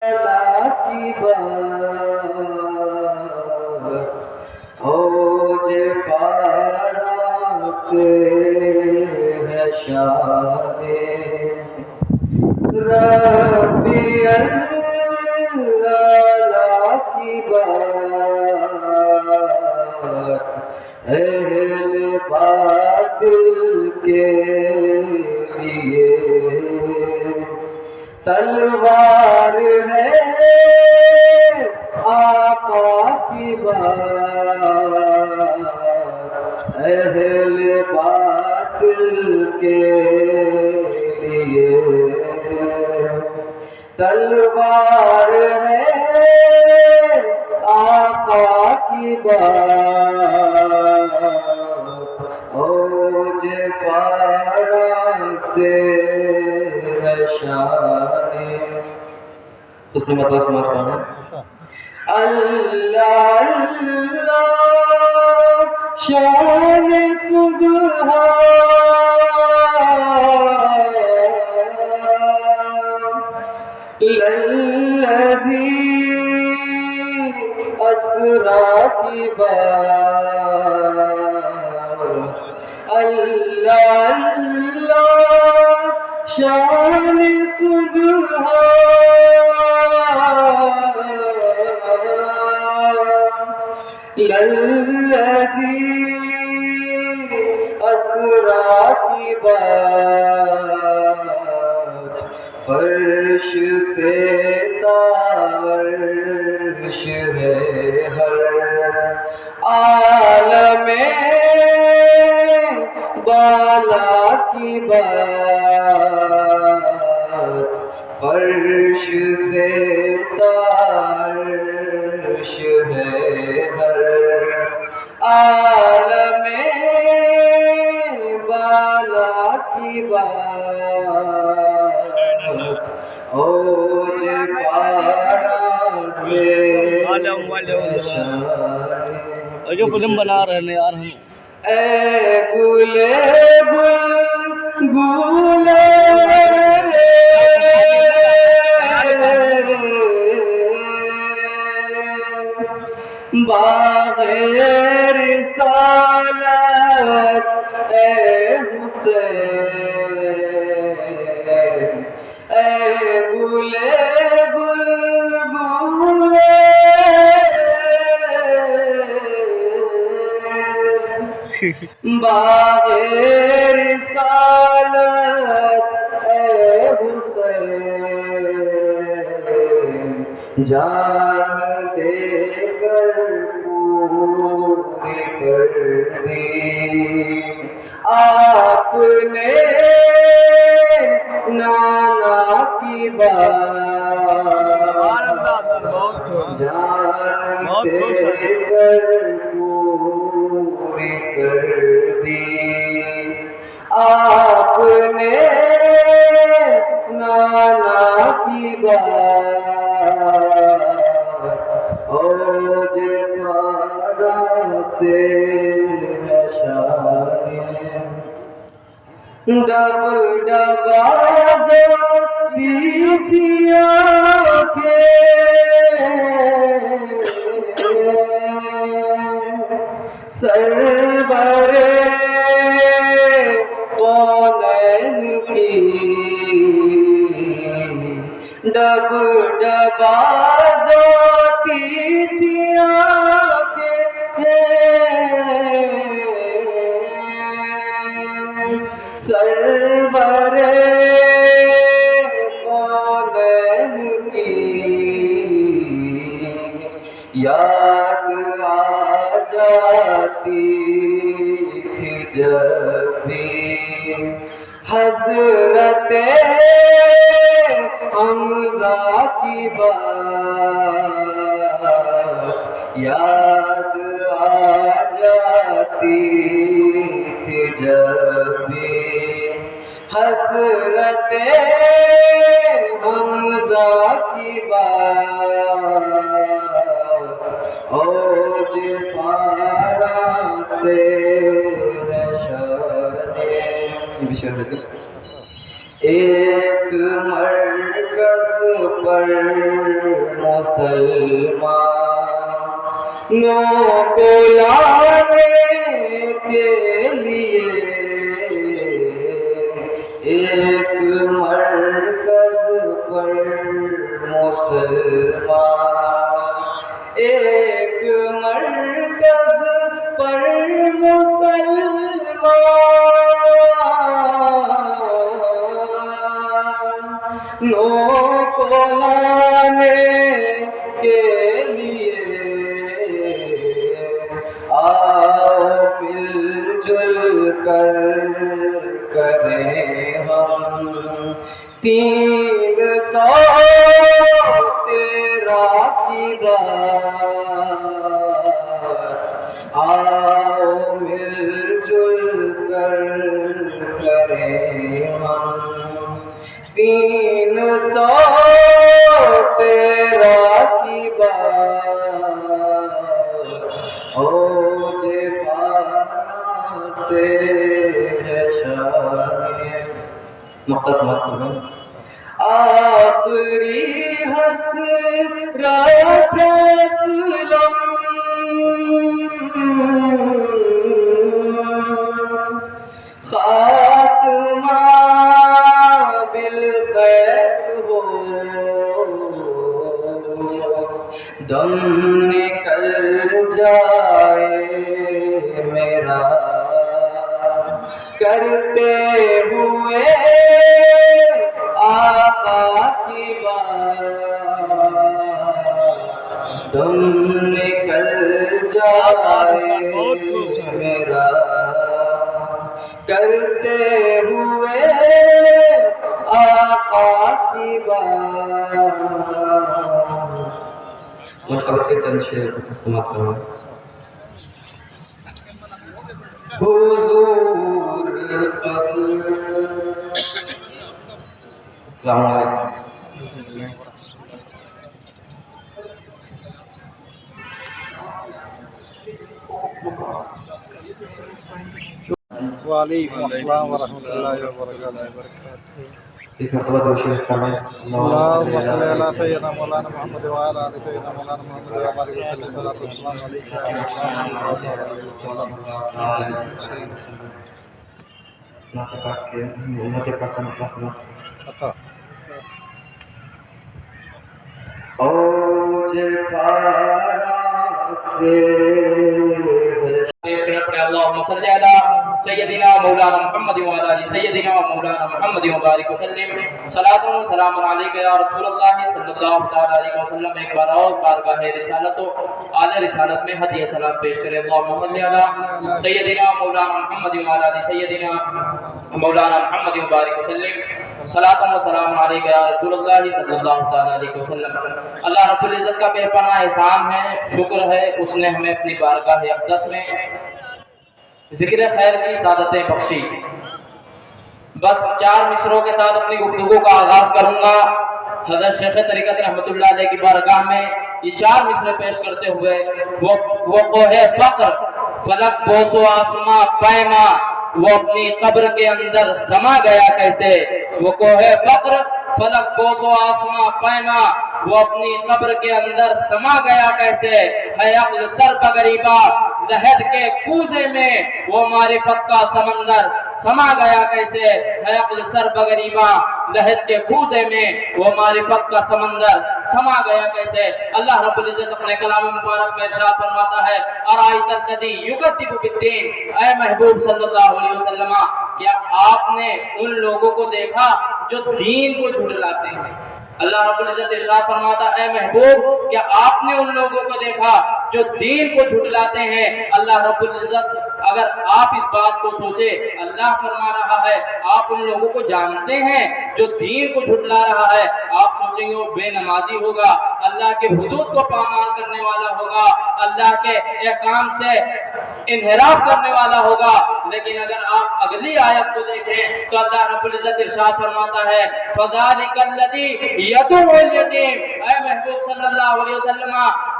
کی بات اوج پارا سے ہے شان ربی اللہ کی بات اہل باطل کے لیے تلوار ہے آقا کی بات اہل باطل کے لیے تلوار ہے آقا کی بات اوج پارا سے اس نے مطلب سمجھ پانا اللہ اللہ شان سبحان الذی اسریٰ کی بات اللہ اللہ شان سبحان الذی اسریٰ کی بات فرش سے تارش ہے ہر عالم بالا کی بات فرش سے تارش ہے ہر عالم بالا کی بات اوج پارا سے جو فلم بنا رہے ہیں یار ہم اے گلے گلے باغ رسالت اے حسین اے گلے بلبلے باغ رسالت اے حسین جان دے کر پوری کر دی آپ نے نانا کی بات جان دے کر پوری کر دی آپ نے نانا کی بات اوج پارا سے ڈب ڈبا سرور کونین کی ڈب ڈبا جاتی تھی سرور کونین کی یاد آ جاتی تھی جب بھی حضرت حمزہ کی بات یاد آ جاتی تھی جب بھی حضرت حمزہ کی بات اوج پارا سے ایک مرکز پر مسلمانوں کو لانے کے لیے ایک مرکز پر مسلمان، ایک مرکز پر مسلمانوں کو لانے کے لیے آؤ مل جل کر کریں ہم 313 کی بات، آؤ مل جل کر کریں ہم 313 کی بات، او جفانا سے ہے شاہد مختصمت کریں آخری حسرت اسلم، خاتمہ بالخیر ہو، دم نکل جائے میرا کرتے ہوئے آقا کی بات، دم نکل جائے میرا کرتے ہوئے آقا کی بات۔ مشتاق کے چند شعر سماعت کرو۔ حضور السلام علیکم۔ وعلیکم السلام ورحمۃ اللہ وبرکاتہ۔ ایک مرتبہ درود شریف پڑھیں۔ اللہم صلی علی سیدنا مولانا محمد وعلی آل سیدنا مولانا محمد وبارک وسلم۔ صلاۃ والسلام علیکم اللهم صل على سيدنا مولانا محمد وعلى ال سيدنا مولانا محمد وبارك وسلم۔ صلاۃ و سلام علیک یا رسول اللہ صلی اللہ تعالی علیہ وسلم۔ ایک بار اور بارگاہ رسالت و اعلی رسالت میں ہدیہ سلام پیش کریں۔ اللهم صل على سيدنا مولانا محمد وعلى ال سيدنا مولانا محمد وبارك وسلم۔ صلاۃ و سلام علیک یا رسول اللہ صلی اللہ تعالی علیہ وسلم۔ اللہ رب العزت کا بے پناہ احسان ہے، شکر ہے، اس نے ہمیں اپنی بارگاہ اقدس میں ذکر خیر کی سعادتیں بخشی۔ بس 4 مصروں کے ساتھ اپنی گفتگو کا آغاز کروں گا۔ حضرت شیخ طریقت رحمۃ اللہ علیہ کی بارگاہ میں یہ 4 مصرے پیش کرتے ہوئے وہ کوہ فقر فلک بوس و آسماں پیما، وہ اپنی قبر کے اندر سما گیا کیسے۔ وہ کوہ فقر فلک بوس و آسماں پیما، وہ اپنی قبر کے اندر سما گیا کیسے۔ ہے عقل سر بغریبا لحد کے کوزے میں، وہ معرفت کا سمندر سما گیا کیسے۔ ہے عقل سر بغریبا لحد کے کوزے میں، وہ معرفت کا سمندر سما گیا کیسے۔ اللہ رب العزت اپنے کلام مبارک میں ارشاد فرماتا ہے ارائیت الذی یکذب بالدین، اے محبوب صلی اللہ علیہ وسلم، کیا آپ نے ان لوگوں کو دیکھا جو دین کو جھٹلاتے ہیں۔ اللہ رب العزت ارشاد فرماتا اے محبوب کیا آپ نے ان لوگوں کو دیکھا جو دین کو جھٹلاتے ہیں۔ اللہ رب العزت اگر آپ اس بات کو سوچے، اللہ فرما رہا ہے آپ ان لوگوں کو جانتے ہیں جو دین کو جھٹلا رہا ہے۔ آپ سوچیں گے وہ بے نمازی ہوگا، اللہ کے حدود کو پامال کرنے والا ہوگا، اللہ کے احکام سے انحراف کرنے والا ہوگا، لیکن اگر آپ اگلی آیت کو دیکھیں تو اللہ رب العزت ارشاد فرماتا ہے فَذَلِكَ الَّذِي يَدُعُّ الْيَتِيمَ، اے محبوب صلی اللہ علیہ وسلم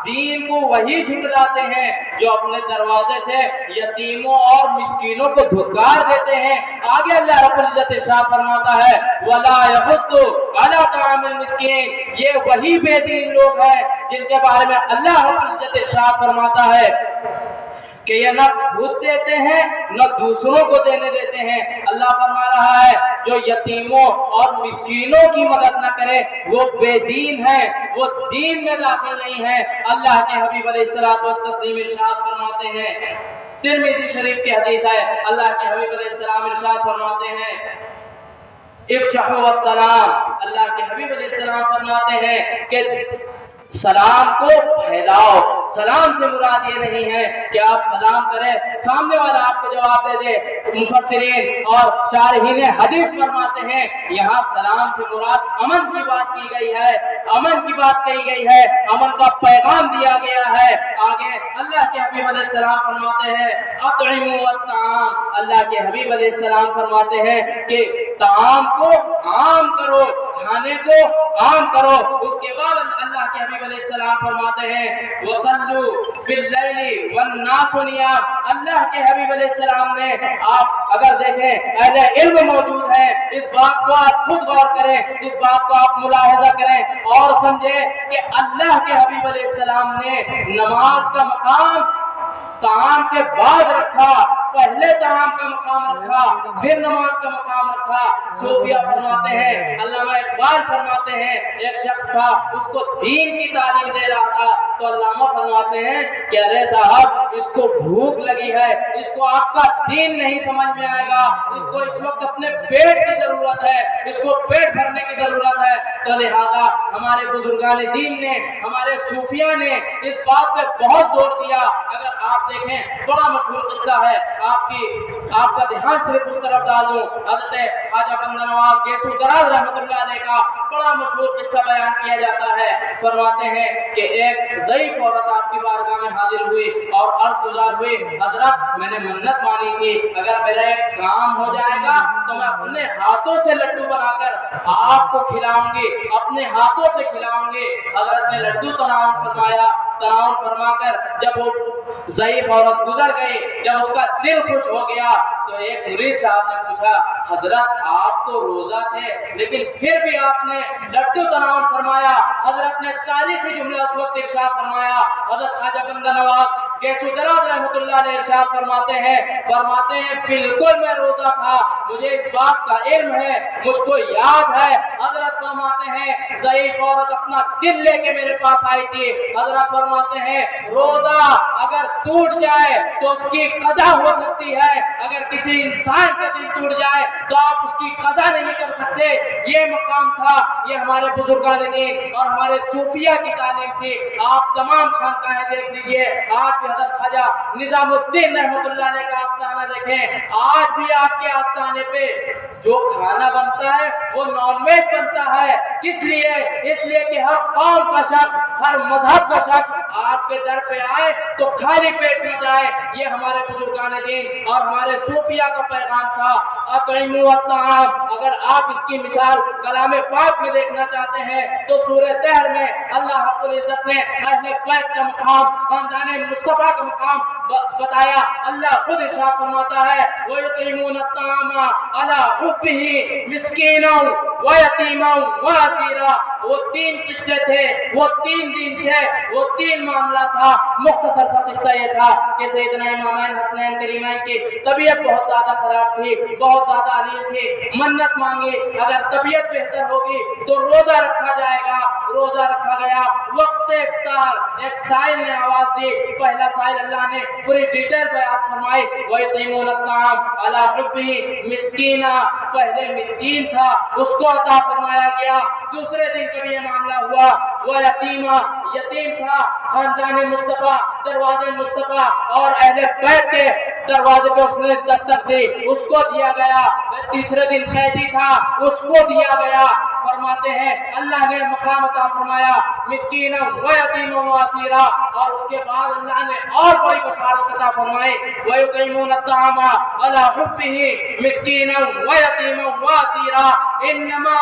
دین کو وہی جھٹلاتے ہیں جو اپنے دروازے سے یتیموں اور مسکینوں کو دھکار دیتے ہیں۔ آگے اللہ رب العزت ارشاد فرماتا ہے وَلَا يَحُضُّ عَلَىٰ طَعَامِ الْمِسْكِينِ، یہ وہی بے دین لوگ ہیں جن کے بارے میں اللہ رب العزت ارشاد فرماتا ہے کہ یہ نہ خود دیتے ہیں نہ دوسروں کو دینے دیتے ہیں۔ اللہ فرما رہا ہے جو یتیموں اور مسکینوں کی مدد نہ کرے وہ بے دین ہے، وہ دین میں داخل نہیں ہے۔ اللہ کے حبیب علیہ الصلوۃ والتسلیم ارشاد فرماتے ہیں، ترمذی شریف کی حدیث ہے، اللہ کے حبیب علیہ السلام ارشاد فرماتے ہیں افشحوا السلام، اللہ کے حبیب علیہ السلام فرماتے ہیں کہ سلام کو پھیلاؤ۔ سلام سے مراد یہ نہیں ہے کہ آپ سلام کریں سامنے والا آپ کو جواب دے دے۔ مفسرین اور شارحین حدیث فرماتے ہیں یہاں سلام سے مراد امن کی بات کی گئی ہے، امن کی بات کہی گئی ہے، امن کا پیغام دیا گیا ہے۔ آگے اللہ کے حبیب علیہ السلام فرماتے ہیں اطعموا الطعام، اللہ کے حبیب علیہ السلام فرماتے ہیں کہ طعام کو عام کرو، کھانے کو عام کرو۔ اس کے بعد اللہ کے حبیب علیہ السلام فرماتے ہیں وَصَلُّوا بِاللَّيْلِ وَالنَّاسُ نِيَامٌ، اللہ کے حبیب علیہ السلام نے، آپ اگر دیکھیں اہل علم موجود ہیں، اس بات کو آپ خود غور کریں، اس بات کو آپ ملاحظہ کریں اور سمجھیں کہ اللہ کے حبیب علیہ السلام نے نماز کا مقام طعام کے بعد رکھا، پہلے طعام کا مقام رکھا پھر نماز کا مقام رکھا۔ صوفیہ فرماتے ہیں، علامہ اقبال فرماتے ہیں ایک شخص تھا اس کو دین کی تعلیم دے رہا تھا تو علامہ فرماتے ہیں کہ ارے صاحب اس کو بھوک لگی ہے، اس کو آپ کا دین نہیں سمجھ میں آئے گا، اس کو اس وقت اپنے پیٹ کی ضرورت ہے، اس کو پیٹ بھرنے کی ضرورت ہے۔ تو لہذا ہمارے بزرگان دین نے، ہمارے صوفیہ نے اس بات پہ بہت زور دیا۔ اگر آپ دیکھیں بڑا مشہور قصہ ہے، آپ کا دھیان صرف اس طرف ڈال دوں، حضرت خواجہ بندہ نواز گیسو دراز رحمۃ اللہ علیہ کا بڑا مشہور قصہ بیان کیا جاتا ہے۔ فرماتے ہیں کہ ایک ضعیف عورت آپ کی بارگاہ میں حاضر ہوئی اور عرض گزار ہوئی حضرت میں نے منت مانی تھی اگر میرا ایک کام ہو جائے گا تو میں اپنے ہاتھوں سے لڈو بنا کر آپ کو کھلاؤں گی، اپنے ہاتھوں سے کھلاؤں گی۔ حضرت نے لڈو تناول فرمایا، تناول فرما کر جب وہ ضعیف عورت گزر گئی، جب اس کا دل خوش ہو گیا تو ایک مرید صاحب نے پوچھا حضرت آپ تو روزہ تھے لیکن پھر بھی آپ نے لڈو تناول فرمایا۔ حضرت نے تاریخی جملہ اس وقت ارشاد فرمایا، حضرت خواجہ بندہ نواز گیسو دراز رحمۃ اللہ علیہ ارشاد فرماتے ہیں بالکل میں روزہ تھا، مجھے اس بات کا علم ہے، مجھ کو یاد ہے۔ حضرت فرماتے ہیں ضعیف عورت اپنا دل لے کے میرے پاس آئی تھی۔ حضرت فرماتے ہیں روزہ اگر ٹوٹ جائے تو اس کی قضا ہو سکتی ہے، اگر کسی انسان کا دل ٹوٹ جائے تو آپ اس کی قضا نہیں کر سکتے۔ یہ مقام تھا، یہ ہمارے بزرگان دین اور ہمارے صوفیہ کی تعلیم تھی۔ آپ تمام خانقاہیں دیکھ لیجئے، آج بھی حضرت خواجہ نظام الدین رحمۃ اللہ علیہ کا آستانہ دیکھیں، آج بھی آپ کے آستانے پہ جو کھانا بنتا ہے وہ نان ویج بنتا ہے۔ کس لیے؟ اس لیے کہ ہر قوم کا شخص، ہر مذہب کا شخص آپ کے در پہ آئے تو خالی پیٹ نہ جائے۔ یہ ہمارے بزرگان دین اور ہمارے صوفیہ کا پیغام تھا۔ اطعموا الطعام، اگر آپ اس کی مثال کلام پاک میں دیکھنا چاہتے ہیں تو سورہ طہر میں اللہ رب العزت نے اہل بیت کا مقام، خاندان مصطفیٰ کا مقام بتایا۔ اللہ خود ارشاد فرماتا ہے وَيُطْعِمُونَ الطَّعَامَ عَلَىٰ حُبِّهِ مِسْكِينًا وَيَتِيمًا وَأَسِيرًا۔ وہ تین قصے تھے، وہ تین دن تھے، وہ تین معاملہ تھا۔ مختصر سا قصہ یہ تھا کہ سیدنا امامین حسنین کریمین کی طبیعت بہت زیادہ خراب تھی، بہت زیادہ علیل تھی۔ منت مانگی اگر طبیعت بہتر ہوگی تو روزہ رکھا جائے گا، روزہ رکھا گیا۔ وقت افطار ایک سائل نے آواز دی، پہلا سائل اللہ نے پوری ڈیٹیل بیان فرمائی وَيُطْعِمُونَ الطَّعَامَ عَلَىٰ حُبِّهِ مِسْكِينًا، پہلے مسکین تھا اس کو عطا فرمایا گیا۔ دوسرے دن کبھی یہ معاملہ ہوا وہ یتیمہ، یتیم تھا، خاندان مصطفیٰ، دروازے مصطفیٰ اور اہل بیت کے دروازے پہ اس نے دستک دی، اس کو دیا گیا۔ تیسرے دن قیدی تھا، اس کو دیا گیا۔ فرماتے ہیں اللہ نے مقام عطا فرمایا مسکین و یتیم و اسیرا، اور اس کے بعد اللہ نے اور بڑی بشارت عطا فرمائی وَيُطْعِمُونَ الطَّعَامَ عَلَىٰ حُبِّهِ مِسْكِينًا وَيَتِيمًا وَأَسِيرًا إِنَّمَا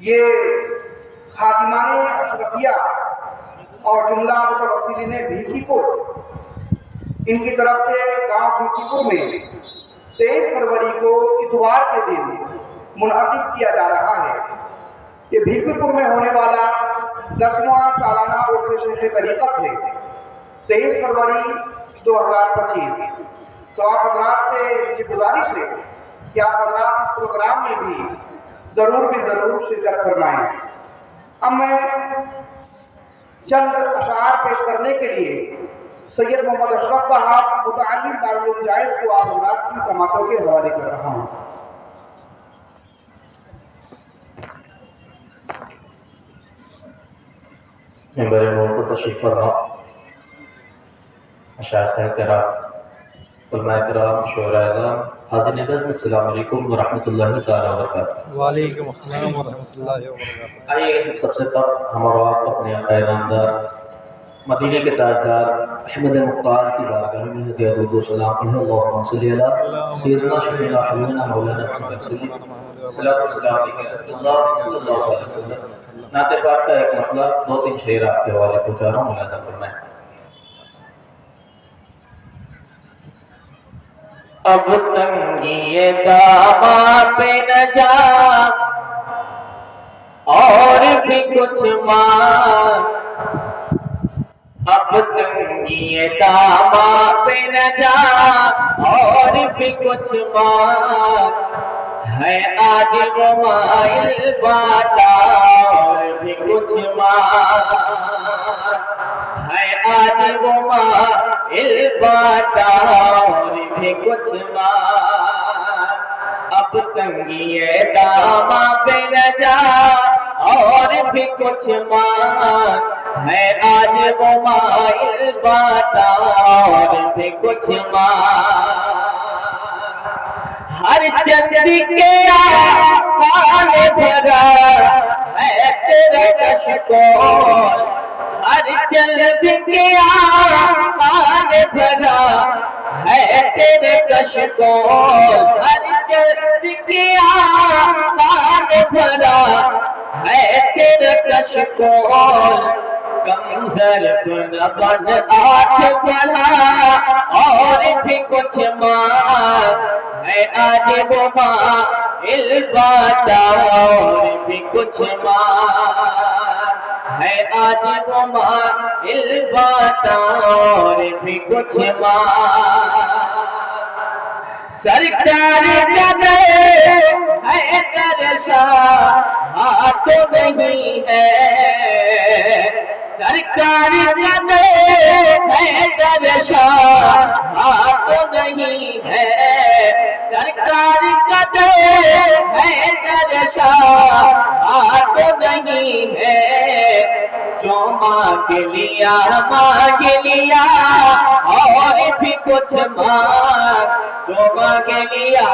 یہ خادمان اشرفیہ اور جملہ متوسلین بھیکی پور ان کی طرف سے گاؤں بھیکی پور میں 23 فروری کو اتوار کے دن منعقد کیا جا رہا ہے۔ یہ بھیکی پور میں ہونے والا 10واں سالانہ عرس شیخ طریقت ہے، 23 فروری 2025۔ تو آپ حضرات سے یہ گزارش ہے کہ آپ حضرات اس پروگرام میں بھی ضرور شرکت فرمائیں۔ اب میں چند اشعار پیش کرنے کے لیے سید محمد اشرف صاحب متعلم دارالعلوم جائز کو آپ حضرات کی سماعتوں کے حوالے کر رہا ہوں۔ ممبر نور کو تشریف فرما، مشائخ کرام، علماء کرام، شعراء اعظام، حاضرین نظم، السلام علیکم ورحمۃ اللہ تعالیٰ وبرکاتہ۔ وعلیکم السلام ورحمۃ اللہ وبرکاتہ۔ آئیے سب سے قبل ہم اور آپ اپنے آقا نامدار مدینے کے تاجدار احمد مختار کی بارگاہ میں درود و سلام پڑھیں۔ اللہم صلی علی سیدنا شفیعنا حبیبنا مولانا محمد صلی اللہ علیہ وسلم۔ نعت پاک کا ایک مطلب 2-3 شعر آپ کے حوالے پہنچا رہا ہوں، ملاحظہ فرمائیں۔ اب تنگی داماں پہ نہ جا اور بھی کچھ مانگ، اب تنگی داماں پہ نہ جا اور بھی کچھ مانگ، ہے آج وہ مائل باتا اور بھی کچھ مانگ، ہے آج وہ مائل باتا اور بھی کچھ مانگ، اب تنگی داماں پہ نہ جا اور بھی کچھ مانگ، ہے آج وہ مائل باتا اور بھی کچھ مانگ، ہر چند کے آل بھرا ہے تیرے کشکول، ہر چند کے آل بھرا ہے تیرے کشکول، ہر چند کے آل بھرا ہے تیرے کشکول، کم ظرف نہ بن 8 بڑھا اور بھی کچھ مانگ، ہے آج وہ مائل باتا اور بھی کچھ مانگ، ہے آج وہ مائل باتا اور بھی کچھ مانگ، سرکار کا در ہے درشاہ ہاتھ نہیں ہے، سرکار کا در ہے درشاہ ہاتھ نہیں ہے، سرکار کا در ہے درشاہ ہاتھ نہیں ہے، جو مانگ لیا اور بھی کچھ مانگ، جو مانگ لیا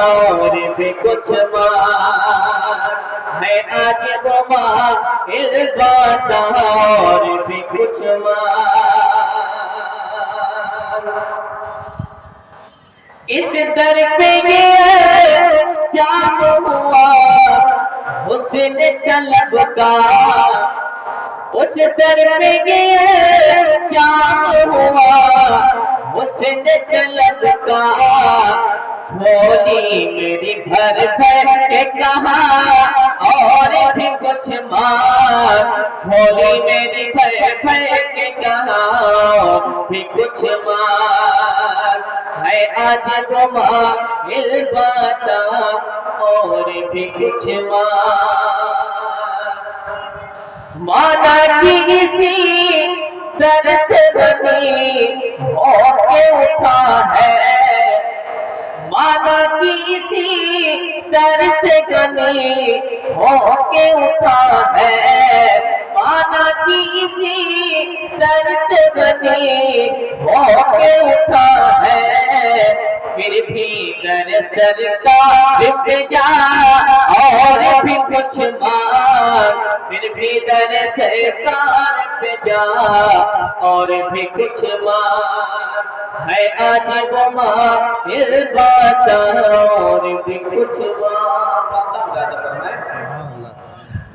اور بھی کچھ مانگ، ہے آج وہ مائل باتا اور بھی کچھ مانگ، اس در پہ یہ جام ہوا حسن طلب کا، اس در پہ یہ جام ہوا حسن طلب کا، بولی میری بھر بھر کے کہا اور بھی کچھ مانگ، بولی میری بھر بھر کے کہا اور بھی کچھ مانگ، ہے آج وہ مائل باتا اور بھی کچھ مانگ، مانا کی اسی در سے بنی ہو کے اٹھا ہے، مانا کی اسی در سے بنی ہو کے اٹھا ہے، مانا کی اسی در سے بنی ہو کے اٹھا ہے، پھر بھی در سرکار پہ جا اور بھی کچھ مانگ، پھر بھی در سرکار پہ جا اور بھی کچھ مانگ، ہے آج وہ مائل بات اور بھی کچھ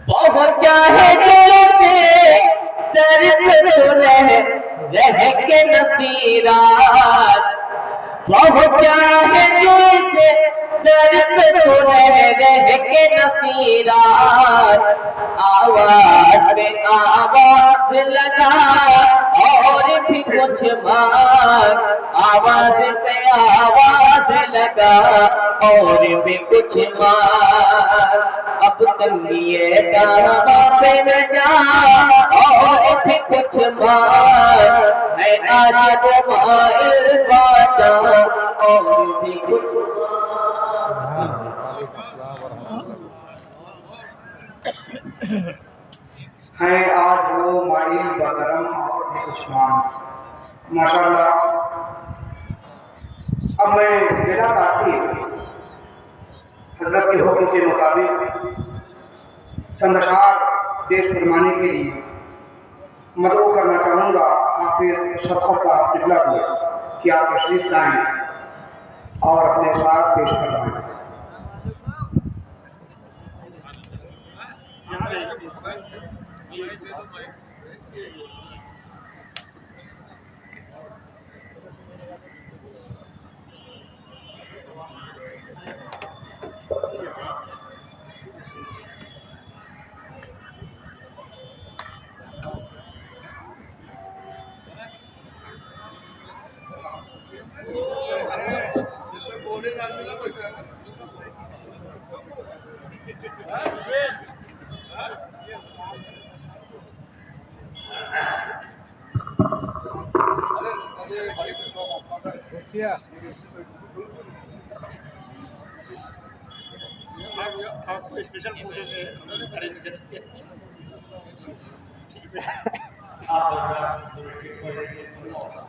پہنچا ہے دل میں درد تو رہ کے نصیرات پہنچا ہے دل سے درد تو رہ کے نصیرات آواز میں آواز لگا اور بھی کچھ بات آواز پہ آواز لگا اور بھی کچھ بات اب تنگیے دارا پہ نہ جا اور بھی کچھ بات ہے آج مائل بات اور بھی کچھ ہے آج وہ مائل بکرم اور بھی عثمان. ماشاءاللہ. اب میں بلا تاخیر حضرت کے حکم کے مطابق چند اشعار پیش فرمانے کے لیے مدعو کرنا چاہوں گا حافظ شفقت صاحب قبلہ کو کہ آپ تشریف لائیں اور اپنے اشعار پیش کروائیں.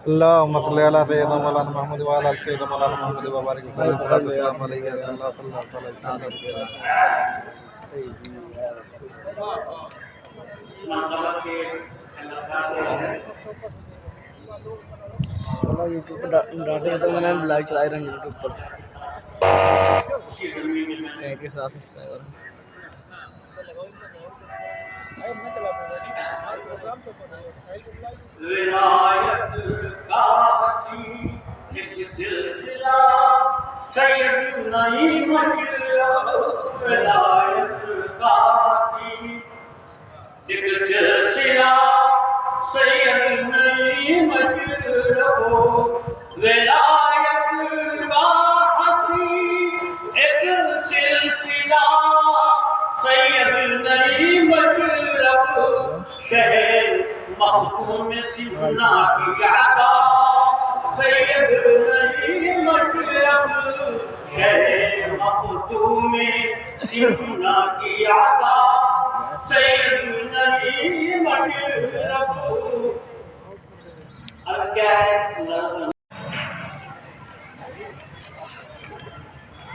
اللهم صل على سيدنا مولانا محمد وعلى آل سيدنا مولانا محمد وبارك وسلم. صلاة والسلام عليك يا رسول الله صلى الله عليه چلو یوٹیوب پہ ڈالتے تو میں نے لائیو چلائی رہا ہوں یوٹیوب پر کے ساتھ سبسکرائبر شہر محکوم سیدنا کی عطا سید نہیں مشرف شہر محکوم سیدنا کی عطا سید نہیں مشرف. اب کیا ہے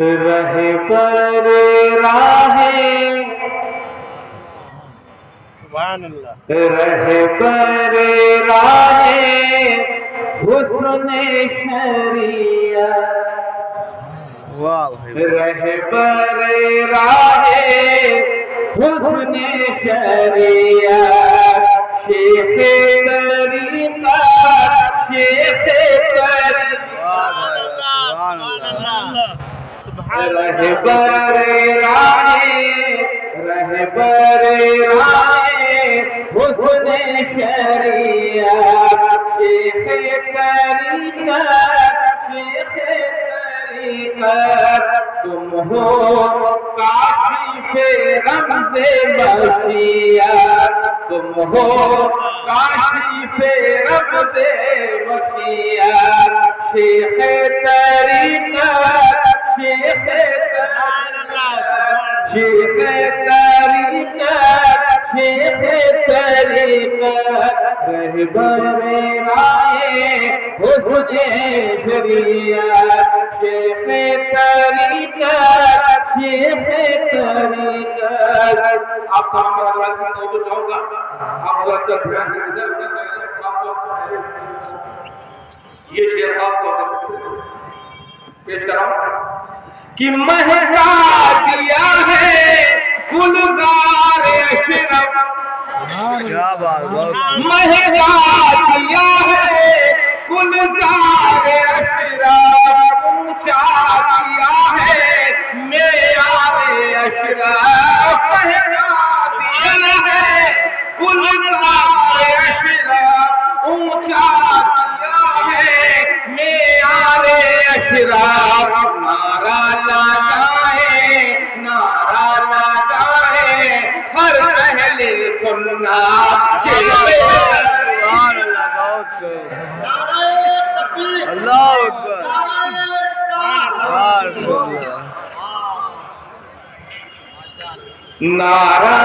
رہے پر راہیں رہ پر راہیں حسن شریعت رہ پر راہیں حسن شریعت شیخ طریقہ شیخ طریقہ رہبر راہیں رہبر راہیں حسن شریعت شیخ طریقہ شیخ طریقہ تم ہو کاشف رمز وسیعت تم ہو کاشف رمز وسیعت شیخ طریقہ شیخ طریقہ شیخ طریقہ رہبر راہیں حسن شریعت شیخ طریقہ شیخ طریقہ. آپ کو چاہوں گا آپ یہ شعر آپ کو پیش کراؤں کہ مہکا دیا ہے گلزار اشرف، کیا بات، مہکا دیا ہے گلزار اشرف، اونچا کیا ہے معیار اشرف، مہکا دیا ہے گلزار اشرف، اونچا کیا ہے معیار اشرف، نعرہ لگائے ہر اہل سنت کے اللہ اکبر، نعرہ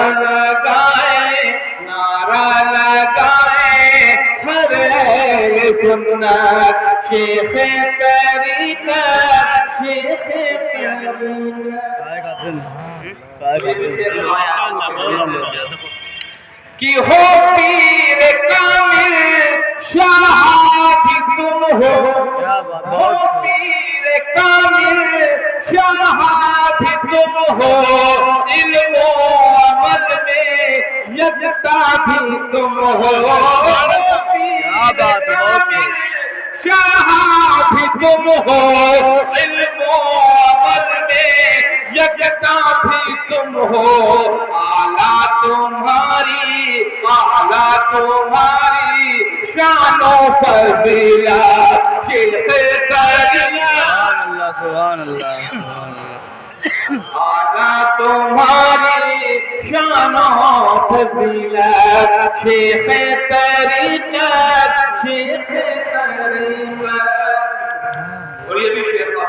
لگائے ہر اہل سنت، شیخ طریقت، شیخ کہ ہو پیر کامل شاہ بھی تم ہو، ہو پیر کامل شاہ بھی تم ہو، علم و عمل میں یکتا بھی تم ہو، شاہ بھی تم ہو، علم و عمل میں یکتا بھی تم ہو، اعلیٰ تمہاری شان و فضیلت، شیخ طریقت، سبحان اللہ، اعلیٰ تمہاری شان و فضیلت، شیخ طریقت، شیخ طریقت۔ اور یہ بھی شعر کا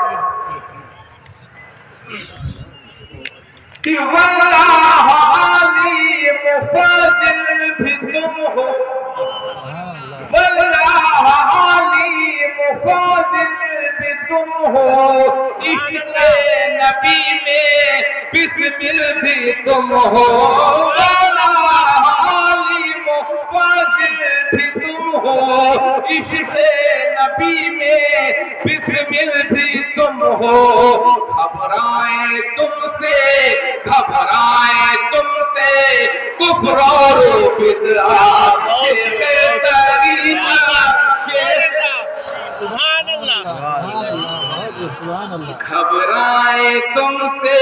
کہ واللہ علیم فاضل بھی تم ہو، واللہ علیم فاضل بھی تم ہو، عشق نبی میں بسمل بھی تم ہو، واللہ علیم فاضل بھی تم ہو، عشق نبی میں بسمل بھی تم ہو، گھبرائیں تم سے کفر اور بدعت، شیخ طریقت، سبحان اللہ، گھبرائیں تم سے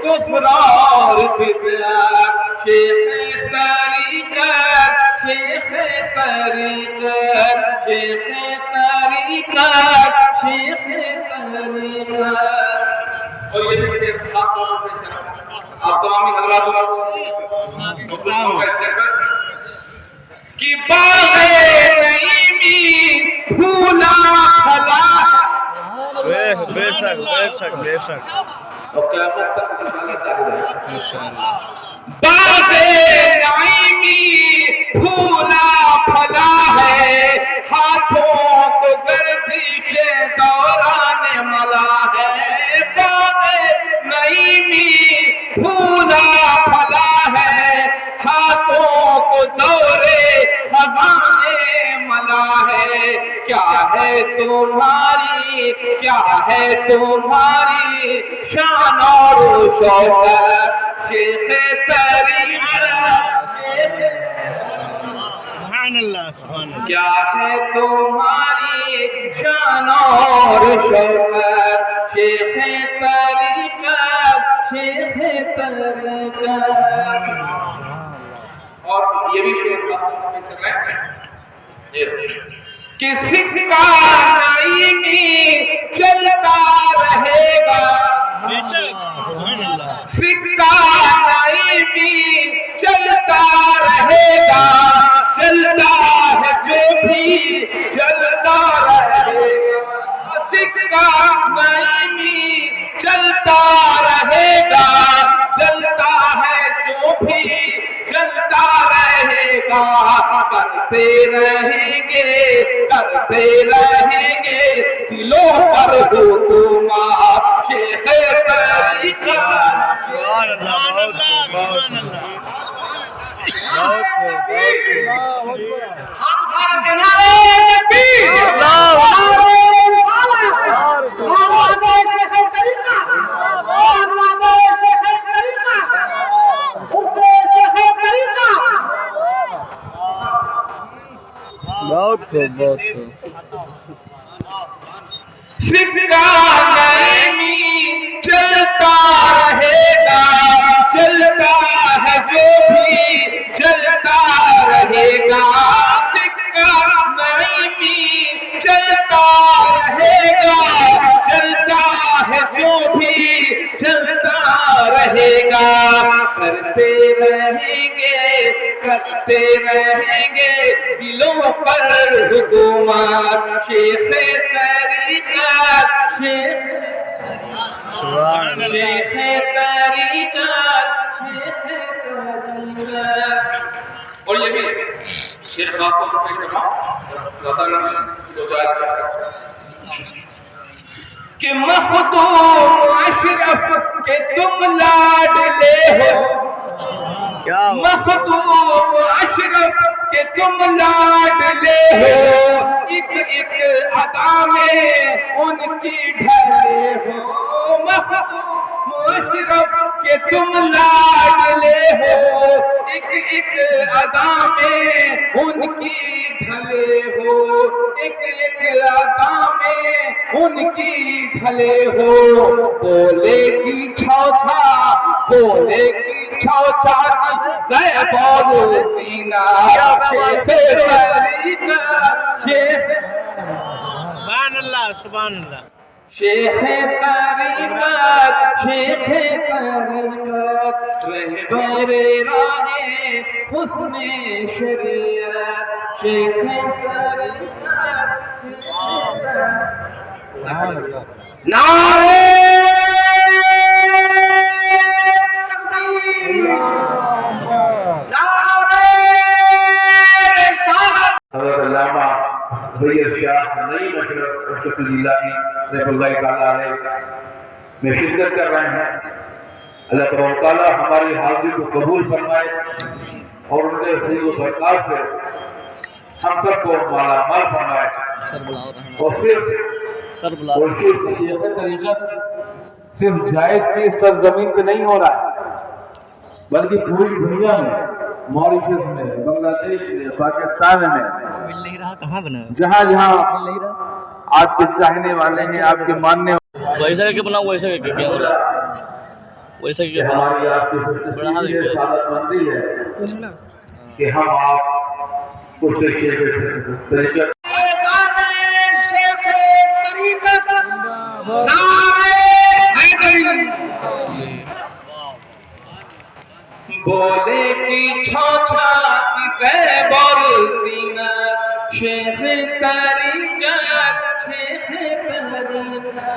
کفر اور بدعت، شیخ طریقت، شیخ طریقت، شیخ طریقت، شیخ طریقت۔ اور یہ آپ تمام حضرات کہ باغ نعیمی پھولا پھلا، بے شک بے شک بے شک، اور قیامت تک انشاءاللہ جاری رہے گا۔ باغ نعیمی پھولا پھلا ہے، ہاتھوں کو گردش دوران ملا ہے، باغ نعیمی پھولا پھلا ہے، ہاتھوں کو دورے خزانے ملا ہے، کیا ہے تمہاری شان اور شوکت، شیخ طریقت، سبحان اللہ، سبحان اللہ، کیا ہے تمہاری شان اور شوکت، شیخ طریقت، شیخ طریقت۔ اور یہ بھی شعر کا کہ سکہ نعیمی چلتا رہے گا، سکہ نعیمی چلتا رہے گا، چلتا ہے جو بھی چلتا رہے گا، سکہ نعیمی چلتا رہے گا، چلتا ہے جو بھی چلتا رہے گا، کرتے رہیں گے دلوں پر حکومت، شیخ طریقت، سبحان اللہ، اللہ بہت خوب بہت خوب سکہ نعیمی چلتا رہے گا چلتا ہے جو بھی چلتا رہے گا سکہ نعیمی چلتا رہے گا چلتا ہے جو بھی چلتا رہے گا کرتے رہیں گے دلوں پر حکومت شیخ طریقت شیخ طریقت اور یہ بھی شیخ بات کو پیش کرنا دو چار کہ مخدوم اشرف کے تم لاڈلے ہو مخدوم اشرف کے تم لاڈلے ہو ایک ایک ادا میں ان کی ڈھلے ہو مخدوم اشرف کے تم لاڈلے ہو ایک ایک ادا میں ان کی ڈھلے ہو ایک ایک ادا میں ان کی ڈھلے ہو بولے کی چھوچا بولے کی چھوچا زیب اور سینہ شیخ سبحان اللہ سبحان اللہ شیخ طریقت شیخ طریقت رہبر راہ حسن شریعت شیخ طریقت نعرہ حضرت علامہ ظہیر شاہ نئی مشرف رشد اللہ رحمۃ اللہ تعالیٰ علیہ میں شرکت کر رہے ہیں اللہ تبارک و تعالیٰ ہماری حاضری کو قبول فرمائے اور ان کے صحیح و سرکار سے ہم سب کو مالا مال فرمائے اور صرف شیخ طریقت صرف جائز کی سرزمین پہ نہیں ہو رہا ہے بلکہ پوری دنیا میں موریشس میں بنگلہ دیش میں پاکستان میں جہاں جہاں آپ کے چاہنے والے ہیں آپ کے ماننے ویسا کر کے بناؤ ویسا کر کے کیا ہو رہا ہے ویسا کر کے ہماری آپ کی سعادت مندی ہے کہ ہم آپ کو شیخ طریقت بولے کی چھوچا زیب اور سینہ شیخ طریقت شیخ طریقت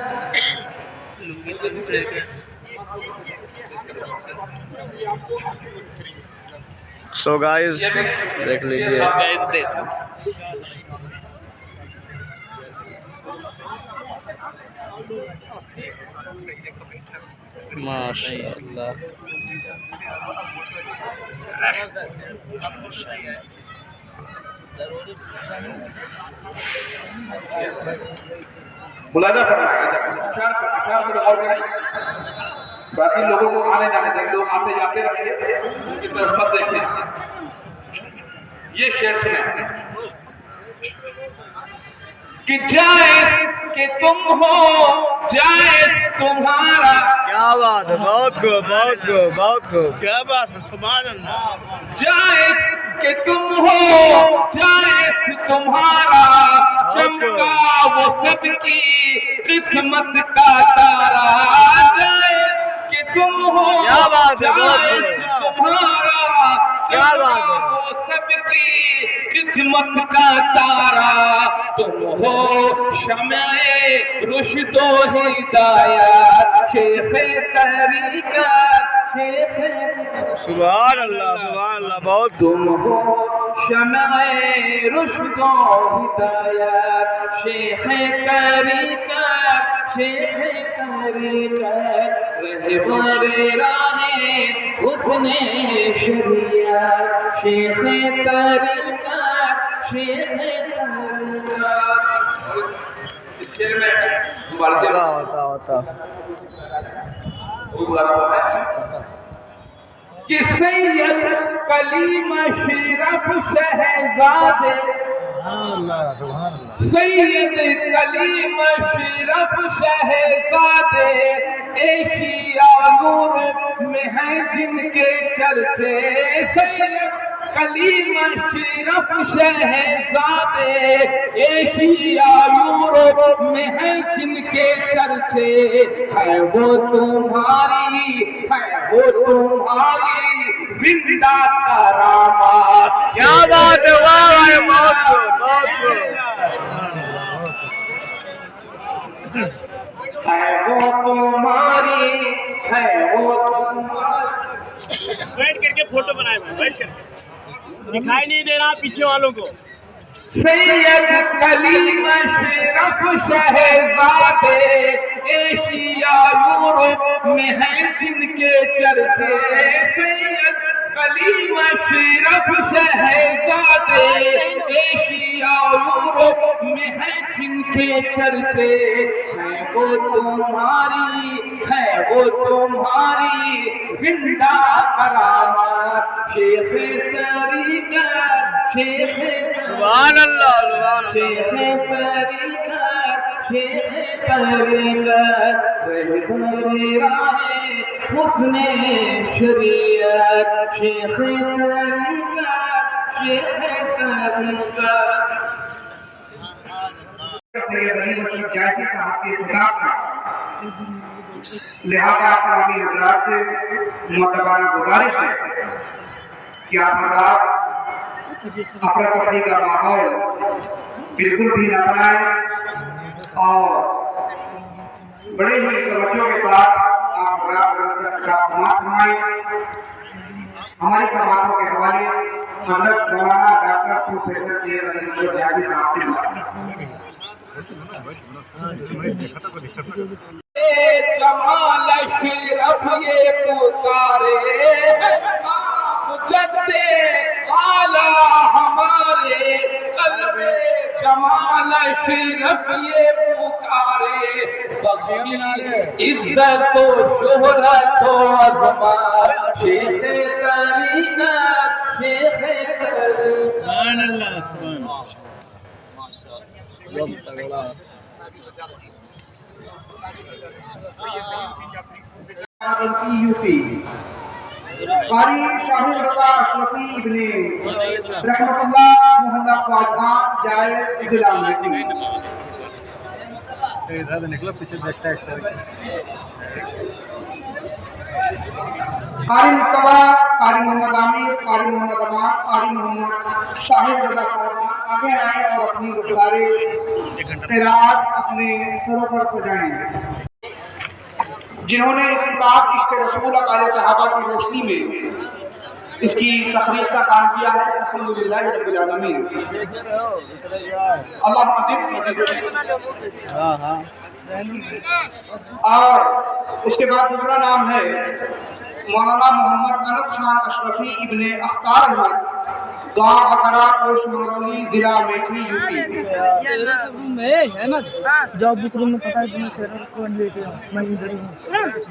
سو گائز دیکھ لیجیے ماشاء اللہ مولانا باقی لوگوں کو آنے جانے دیں لوگ آتے جاتے رہیں گے ان کی طرف مت دیکھیں یہ شعر سنیں کہ جائز کہ تم ہو جائز تمہارا کیا بات ہے بہت خوب بہت خوب بہت خوب کیا بات ہے سبحان اللہ جائز کہ تم ہو جائز تمہارا چمکا وہ سب کی قسمت کا تارا جائز کہ تم ہو کیا بات ہے بہت جائز تمہارا کیا بات ہے وہ سب کی قسمت کا تارا تم ہو شمع رشد و ہدایت شیخ طریقت شیخ سبحان اللہ بہت تم ہو شمع رشد و ہدایت شیخ طریقت شیخ طریقت رہبر راہ حسن شریعت شیخ طریقت شیخ طریقت اس شعر میں ہوتا کہ سید کلیم اشرف شہزادے سید کلیم اشرف شہزادے ایشیا یورپ میں ہیں جن کے چرچے سید کلیم اشرف شہزادے ایشیا یورپ میں ہیں جن کے چرچے ہے وہ تمہاری زندہ کرامات کیا بات ہے واہ بہت ہے وہ تمہاری بیٹھ کر کے فوٹو بنائے ہوئے بیٹھ کر دکھائی نہیں دے رہا پیچھے والوں کو سید کلیم اشرف شہزادے ایشیا یورپ میں ہیں جن کے چرچے سید کلیم اشرف شہزادے ایشیا یورپ میں ہیں جن کے چرچے ہے وہ تمہاری زندہ کرامات شیخ طریقت سبحان اللہ شیخ طریقت رہبر راہ حسن شریعت شیخ طریقت سید علی مشرف جائزی صاحب کے خطاب کا لہذا اقوامی حضرات سے معتبرانہ گزارش ہے کہ آپ حضرات افراتفری کا ماحول بالکل بھی نہ بنائیں اور بڑے ہی توجہ کے ساتھ آپ حضرات کا سماعت فرمائیں۔ ہماری سماعتوں کے حوالے حضرت مولانا ڈاکٹر پروفیسر سید علی مشرف جائزی صاحب کے جمال اشرف یہ پکارے جدے اعلیٰ ہمارے قلب جمال اشرف یہ پکارے بخشی عزت و شہرت و عظمت شیخ طریقت شیخ طریقت سبحان اللہ سبحان یوپی قاری شاہد رضا اشرفی ابن رحمت اللہ محلہ خواجگان جائز ضلع میں ادھر نکلو پیچھے بیک سائڈ سے قاری مصطفیٰ قاری محمد عامر قاری محمد امان قاری محمد شاہد رضا صاحب آگے آئیں اور اپنی گفتار قرات اپنے سروں پر سجائیں جنہوں نے اس کتاب عشق رسول اقوال صحابہ کی روشنی میں اس کی تخریج کا کام کیا ہے الحمدللہ رب العالمین اللہ مزید اور اس کے بعد دوسرا نام ہے مولانا محمد انس خان اشرفی ابن اختار احمد گاؤں اکرا کوش مرولی ضلع میٹھی یوپی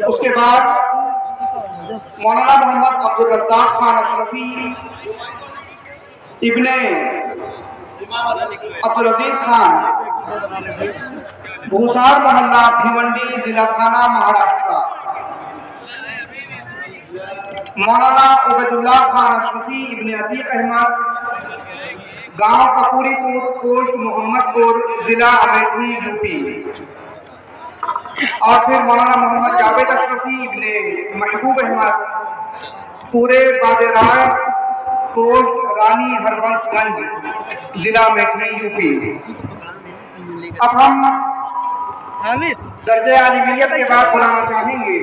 اس کے بعد مولانا محمد عبدالرزاق خان اشرفی ابن عبدالعزیز خان بھوسار محلہ بھیونڈی ضلع تھانہ مہاراشٹر مولانا عبید اللہ خان اشرفی ابن عتیق احمد گاؤں کپوری پور پوسٹ محمد پور ضلع امیٹھی یوپی اور پھر مولانا محمد جاوید اشرفی ابن محبوب احمد پورے بادرائے پوسٹ رانی ہربنس گنج ضلع میٹھی یوپی اب ہم درجہ عالمیت کے بعد بلانا چاہیں گے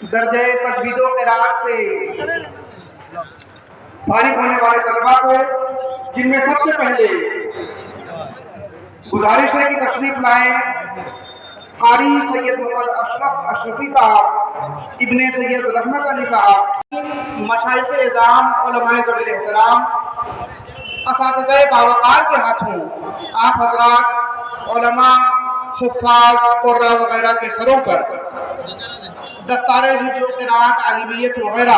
درجہ تجوید و قرات سے فارغ ہونے والے طلباء کو جن میں سب سے پہلے گزارش ہے کہ تشریف لائیں قاری سید محمد اشرف اشرفی صاحب ابن سید رحمت علی صاحب مشائخ اعظام علماء ذوی احترام اساتذہ باوقار کے ہاتھوں آپ حضرات علماء حفاظ قراء وغیرہ کے سروں پر دستار وجود قرات عالمیت وغیرہ